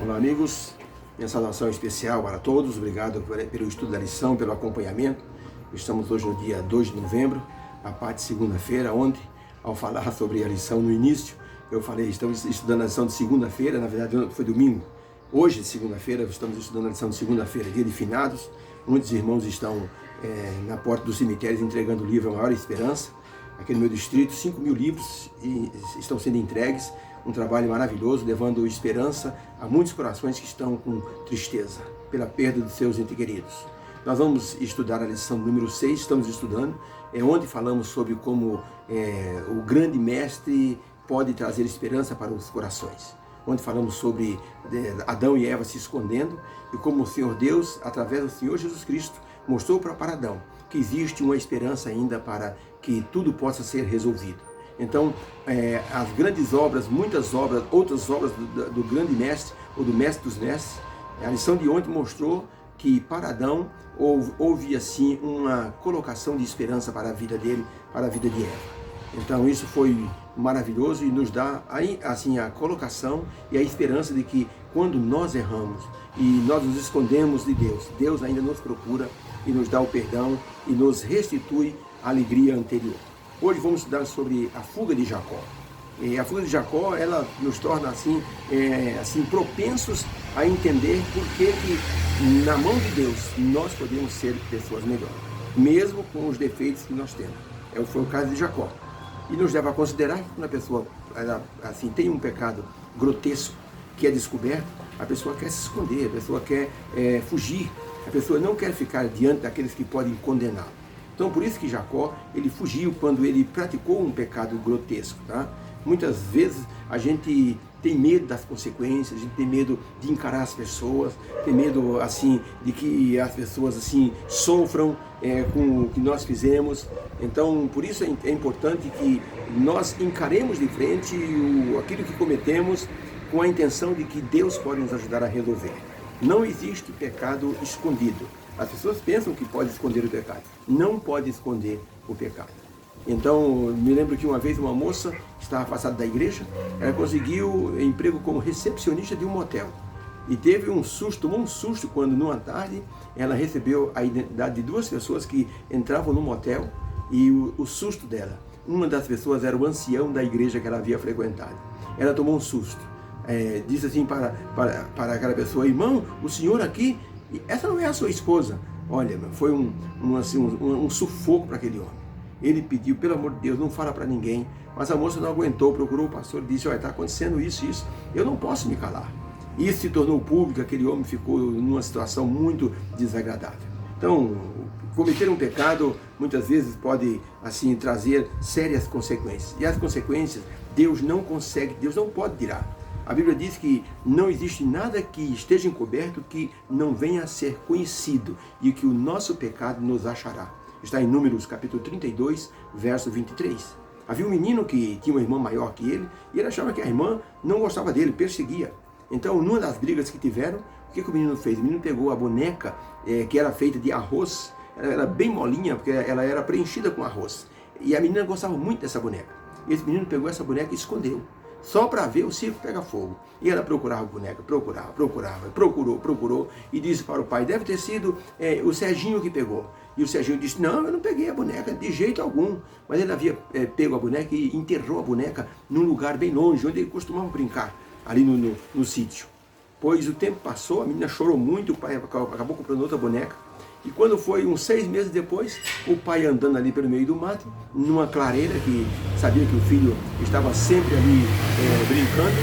Olá, amigos. Minha saudação especial para todos. Obrigado pelo estudo da lição, pelo acompanhamento. Estamos hoje no dia 2 de novembro, a parte de segunda-feira. Ontem, ao falar sobre a lição no início, eu falei, estamos estudando a lição de segunda-feira, na verdade foi domingo. Hoje, segunda-feira, estamos estudando a lição de segunda-feira, dia de finados. Muitos irmãos estão na porta dos cemitérios entregando o livro A Maior Esperança. Aqui no meu distrito, 5.000 livros estão sendo entregues. Um trabalho maravilhoso, levando esperança a muitos corações que estão com tristeza pela perda de seus entes queridos. Nós vamos estudar a lição número 6, estamos estudando, onde falamos sobre como o grande mestre pode trazer esperança para os corações. Onde falamos sobre Adão e Eva se escondendo e como o Senhor Deus, através do Senhor Jesus Cristo, mostrou para Adão que existe uma esperança ainda para que tudo possa ser resolvido. Então, as grandes obras, muitas obras, outras obras do grande mestre, ou do mestre dos mestres, a lição de ontem mostrou que para Adão houve assim uma colocação de esperança para a vida dele, para a vida de Eva. Então isso foi maravilhoso e nos dá assim a colocação e a esperança de que quando nós erramos e nós nos escondemos de Deus, Deus ainda nos procura e nos dá o perdão e nos restitui a alegria anterior. Hoje vamos estudar sobre a fuga de Jacó. A fuga de Jacó, ela nos torna assim propensos a entender por que na mão de Deus nós podemos ser pessoas melhores, mesmo com os defeitos que nós temos. Foi o caso de Jacó. E nos leva a considerar que quando a pessoa tem um pecado grotesco que é descoberto, a pessoa quer se esconder, a pessoa quer fugir, a pessoa não quer ficar diante daqueles que podem condená-lo. Então, por isso que Jacó, ele fugiu quando ele praticou um pecado grotesco, tá? Muitas vezes a gente tem medo das consequências, a gente tem medo de encarar as pessoas, tem medo, de que as pessoas, sofram com o que nós fizemos. Então, por isso é importante que nós encaremos de frente aquilo que cometemos com a intenção de que Deus pode nos ajudar a resolver. Não existe pecado escondido. As pessoas pensam que pode esconder o pecado. Não pode esconder o pecado. Então, me lembro que uma vez uma moça estava afastada da igreja, ela conseguiu emprego como recepcionista de um motel. E teve tomou um susto quando, numa tarde, ela recebeu a identidade de duas pessoas que entravam no motel e o susto dela. Uma das pessoas era o ancião da igreja que ela havia frequentado. Ela tomou um susto. Disse assim para aquela pessoa: irmão, o senhor aqui, essa não é a sua esposa. Olha, foi um sufoco para aquele homem. Ele pediu, pelo amor de Deus, não fala para ninguém. Mas a moça não aguentou, procurou o pastor e disse: olha, está acontecendo isso, eu não posso me calar. Isso se tornou público, aquele homem ficou numa situação muito desagradável. Então, cometer um pecado muitas vezes pode trazer sérias consequências. E as consequências Deus não pode tirar. A Bíblia diz que não existe nada que esteja encoberto que não venha a ser conhecido e que o nosso pecado nos achará. Está em Números capítulo 32, verso 23. Havia um menino que tinha uma irmã maior que ele e ele achava que a irmã não gostava dele, perseguia. Então, numa das brigas que tiveram, o que o menino fez? O menino pegou a boneca que era feita de arroz, ela era bem molinha, porque ela era preenchida com arroz. E a menina gostava muito dessa boneca. Esse menino pegou essa boneca e escondeu, só para ver o circo pegar fogo. E ela procurava a boneca, procurou e disse para o pai: deve ter sido o Serginho que pegou. E o Serginho disse: não, eu não peguei a boneca de jeito algum. Mas ele havia pego a boneca e enterrou a boneca num lugar bem longe, onde ele costumava brincar, ali no sítio. Pois o tempo passou, a menina chorou muito, o pai acabou comprando outra boneca. E quando foi uns 6 meses depois, o pai andando ali pelo meio do mato, numa clareira, que sabia que o filho estava sempre ali brincando,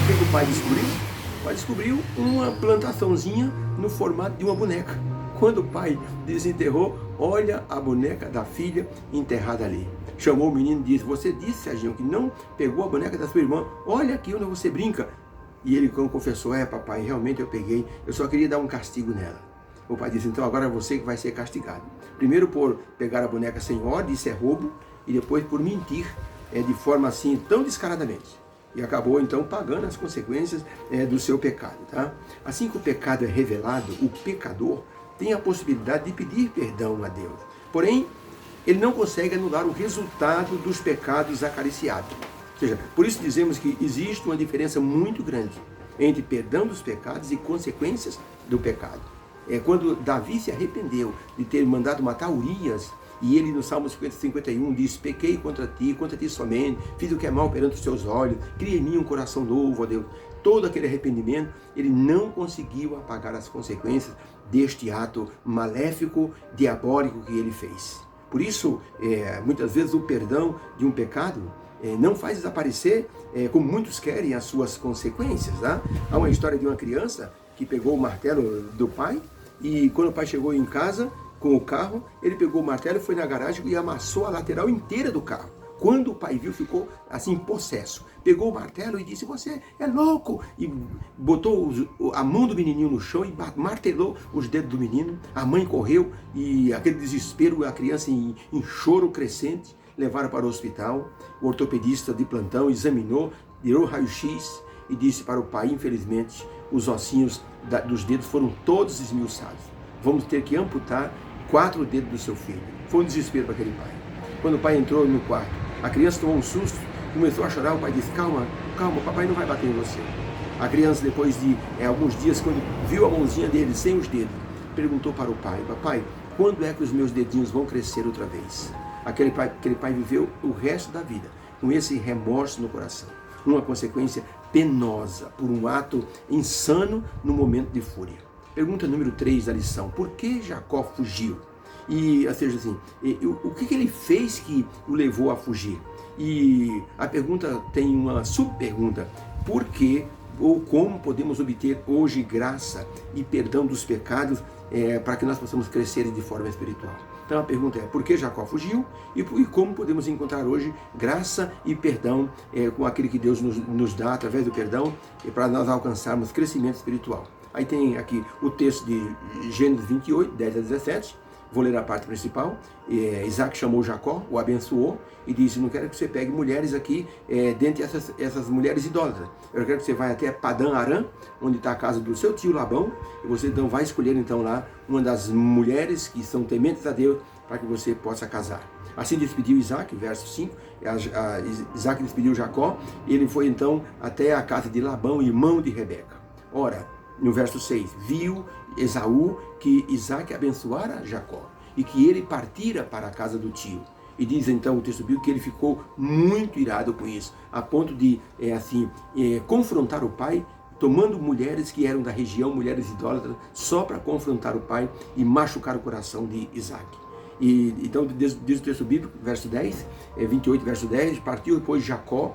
o que o pai descobriu? O pai descobriu uma plantaçãozinha no formato de uma boneca. Quando o pai desenterrou, olha a boneca da filha enterrada ali. Chamou o menino e disse: você disse, Serginho, que não pegou a boneca da sua irmã, olha aqui onde você brinca. E ele confessou: papai, realmente eu peguei, eu só queria dar um castigo nela. O pai disse: então agora é você que vai ser castigado. Primeiro por pegar a boneca sem ordem, isso é roubo, e depois por mentir de forma tão descaradamente. E acabou então pagando as consequências do seu pecado. Tá? Assim que o pecado é revelado, o pecador tem a possibilidade de pedir perdão a Deus. Porém, ele não consegue anular o resultado dos pecados acariciados. seja, por isso dizemos que existe uma diferença muito grande entre perdão dos pecados e consequências do pecado. Quando Davi se arrependeu de ter mandado matar Urias, e ele no Salmo 51 diz: pequei contra ti somente, fiz o que é mal perante os teus olhos, cria em mim um coração novo, ó Deus. Todo aquele arrependimento, ele não conseguiu apagar as consequências deste ato maléfico, diabólico que ele fez. Por isso, muitas vezes o perdão de um pecado não faz desaparecer, como muitos querem, as suas consequências. Tá? Há uma história de uma criança que pegou o martelo do pai, e quando o pai chegou em casa com o carro, ele pegou o martelo, foi na garagem e amassou a lateral inteira do carro. Quando o pai viu, ficou assim, possesso. Pegou o martelo e disse: você é louco! E botou a mão do menininho no chão e martelou os dedos do menino. A mãe correu e aquele desespero, a criança em choro crescente, levaram para o hospital. O ortopedista de plantão examinou, tirou raio-x e disse para o pai: infelizmente, os ossinhos dos dedos foram todos esmiuçados. Vamos ter que amputar 4 dedos do seu filho. Foi um desespero para aquele pai. Quando o pai entrou no quarto, a criança tomou um susto, começou a chorar. O pai disse: calma, calma, papai não vai bater em você. A criança, depois de alguns dias, quando viu a mãozinha dele sem os dedos, perguntou para o pai: papai, quando é que os meus dedinhos vão crescer outra vez? Aquele pai viveu o resto da vida com esse remorso no coração, uma consequência penosa por um ato insano no momento de fúria. Pergunta número 3 da lição: por que Jacó fugiu? Ou seja, assim, o que ele fez que o levou a fugir? E a pergunta tem uma subpergunta: por que ou como podemos obter hoje graça e perdão dos pecados para que nós possamos crescer de forma espiritual? Então a pergunta é: por que Jacó fugiu e como podemos encontrar hoje graça e perdão com aquele que Deus nos dá através do perdão para nós alcançarmos crescimento espiritual? Aí tem aqui o texto de Gênesis 28, 10 a 17. Vou ler a parte principal. Isaac chamou Jacó, o abençoou e disse: não quero que você pegue mulheres aqui dentre essas mulheres idólatras. Eu quero que você vá até Padã Arã, onde está a casa do seu tio Labão, e você então vai escolher então lá uma das mulheres que são tementes a Deus para que você possa casar. Assim despediu Isaac, verso 5, Isaac despediu Jacó, e ele foi então até a casa de Labão, irmão de Rebeca. Ora, no verso 6, viu Esaú que Isaac abençoara Jacó e que ele partira para a casa do tio. E diz então o texto bíblico que ele ficou muito irado com isso, a ponto de confrontar o pai, tomando mulheres que eram da região, mulheres idólatras, só para confrontar o pai e machucar o coração de Isaac. E então diz o texto bíblico, verso 10, 28, verso 10, partiu depois Jacó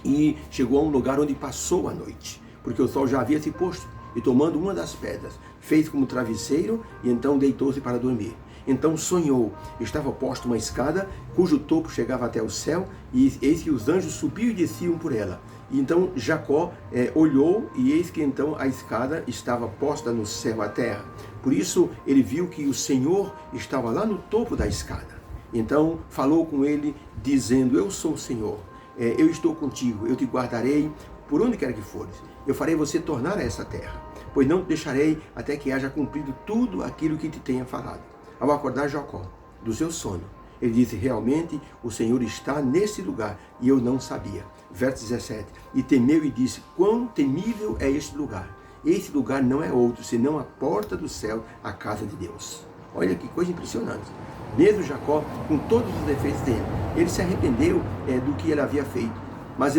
e chegou a um lugar onde passou a noite, porque o sol já havia se posto, e tomando uma das pedras, fez como travesseiro, e então deitou-se para dormir. Então sonhou, estava posta uma escada, cujo topo chegava até o céu, e eis que os anjos subiam e desciam por ela. E então Jacó olhou, e eis que então a escada estava posta no céu, à terra. Por isso ele viu que o Senhor estava lá no topo da escada. Então falou com ele, dizendo: eu sou o Senhor, eu estou contigo, eu te guardarei por onde quer que fores. Eu farei você tornar a essa terra, pois não te deixarei até que haja cumprido tudo aquilo que te tenha falado. Ao acordar Jacó do seu sono, ele disse: realmente o Senhor está nesse lugar, e eu não sabia. Verso 17, e temeu e disse: quão temível é este lugar! Esse lugar não é outro, senão a porta do céu, a casa de Deus. Olha que coisa impressionante. Mesmo Jacó, com todos os defeitos dele, ele se arrependeu do que ele havia feito. Mas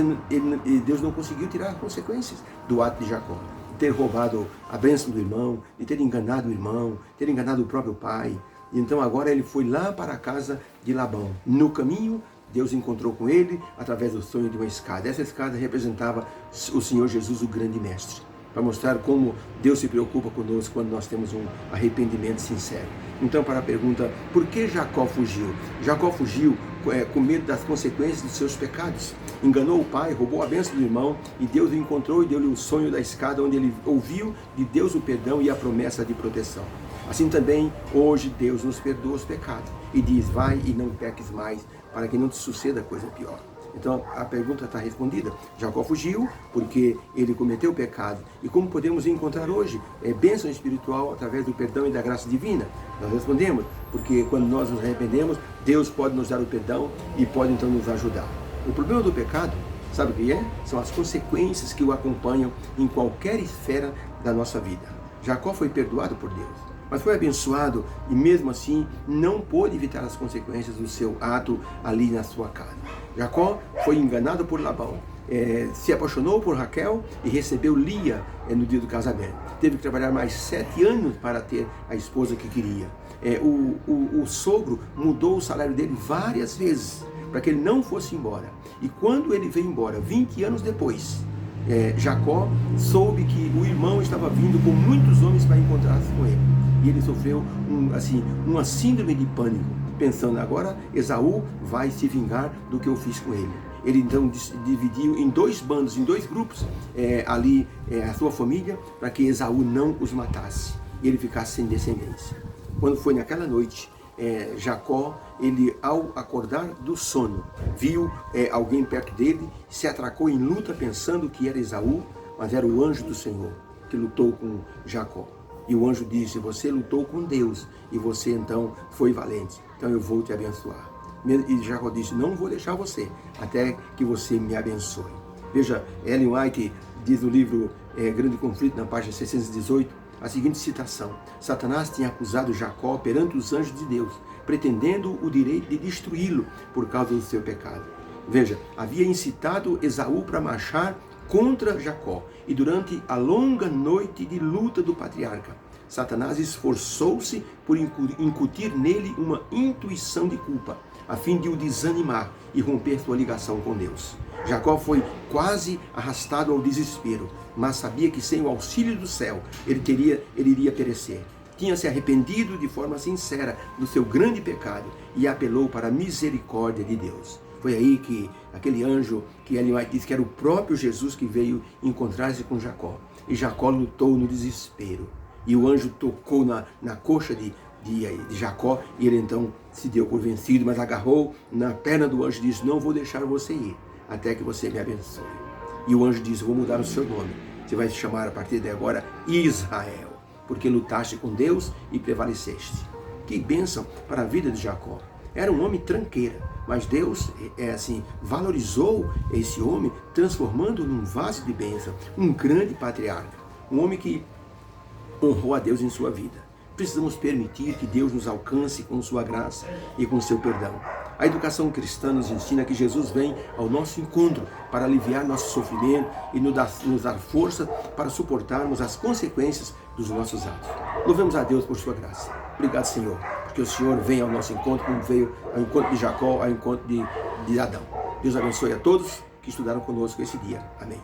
Deus não conseguiu tirar as consequências do ato de Jacó. De ter roubado a bênção do irmão, de ter enganado o irmão, ter enganado o próprio pai. Então agora ele foi lá para a casa de Labão. No caminho, Deus encontrou com ele através do sonho de uma escada. Essa escada representava o Senhor Jesus, o grande mestre, para mostrar como Deus se preocupa conosco quando nós temos um arrependimento sincero. Então, para a pergunta: por que Jacó fugiu? Jacó fugiu com medo das consequências dos seus pecados. Enganou o pai, roubou a bênção do irmão, e Deus o encontrou e deu-lhe o sonho da escada, onde ele ouviu de Deus o perdão e a promessa de proteção. Assim também, hoje, Deus nos perdoa os pecados e diz: vai e não peques mais, para que não te suceda coisa pior. Então a pergunta está respondida. Jacó fugiu porque ele cometeu o pecado. E como podemos encontrar hoje bênção espiritual através do perdão e da graça divina? Nós respondemos: porque quando nós nos arrependemos, Deus pode nos dar o perdão e pode então nos ajudar. O problema do pecado, sabe o que é? São as consequências que o acompanham em qualquer esfera da nossa vida. Jacó foi perdoado por Deus, mas foi abençoado e mesmo assim não pôde evitar as consequências do seu ato ali na sua casa. Jacó foi enganado por Labão, se apaixonou por Raquel e recebeu Lia no dia do casamento. Teve que trabalhar mais 7 anos para ter a esposa que queria. O sogro mudou o salário dele várias vezes para que ele não fosse embora. E quando ele veio embora, 20 anos depois, Jacó soube que o irmão estava vindo com muitos homens para encontrar-se com ele. E ele sofreu uma síndrome de pânico, pensando, agora Esaú vai se vingar do que eu fiz com ele. Ele então dividiu em 2 bandos, em 2 grupos, a sua família, para que Esaú não os matasse e ele ficasse sem descendência. Quando foi naquela noite, Jacó, ele ao acordar do sono, viu alguém perto dele, se atracou em luta pensando que era Esaú, mas era o anjo do Senhor que lutou com Jacó. E o anjo disse, você lutou com Deus e você então foi valente, então eu vou te abençoar. E Jacó disse, não vou deixar você até que você me abençoe. Veja, Ellen White diz no livro Grande Conflito, na página 618, a seguinte citação: Satanás tinha acusado Jacó perante os anjos de Deus, pretendendo o direito de destruí-lo por causa do seu pecado. Veja, havia incitado Esaú para marchar contra Jacó, e durante a longa noite de luta do patriarca, Satanás esforçou-se por incutir nele uma intuição de culpa, a fim de o desanimar e romper sua ligação com Deus. Jacó foi quase arrastado ao desespero, mas sabia que sem o auxílio do céu ele iria perecer. Tinha se arrependido de forma sincera do seu grande pecado e apelou para a misericórdia de Deus. Foi aí que aquele anjo que Ellen White disse que era o próprio Jesus que veio encontrar-se com Jacó. E Jacó lutou no desespero. E o anjo tocou na coxa de Jacó e ele então se deu por vencido, mas agarrou na perna do anjo e disse, não vou deixar você ir até que você me abençoe. E o anjo disse, vou mudar o seu nome. Você vai se chamar a partir de agora Israel, porque lutaste com Deus e prevaleceste. Que bênção para a vida de Jacó. Era um homem tranqueira, mas Deus valorizou esse homem, transformando-o num vaso de bênção, um grande patriarca, um homem que honrou a Deus em sua vida. Precisamos permitir que Deus nos alcance com sua graça e com seu perdão. A educação cristã nos ensina que Jesus vem ao nosso encontro para aliviar nosso sofrimento e nos dar força para suportarmos as consequências dos nossos atos. Louvemos a Deus por sua graça. Obrigado, Senhor, porque o Senhor vem ao nosso encontro, como veio ao encontro de Jacó, ao encontro de Adão. Deus abençoe a todos que estudaram conosco esse dia. Amém.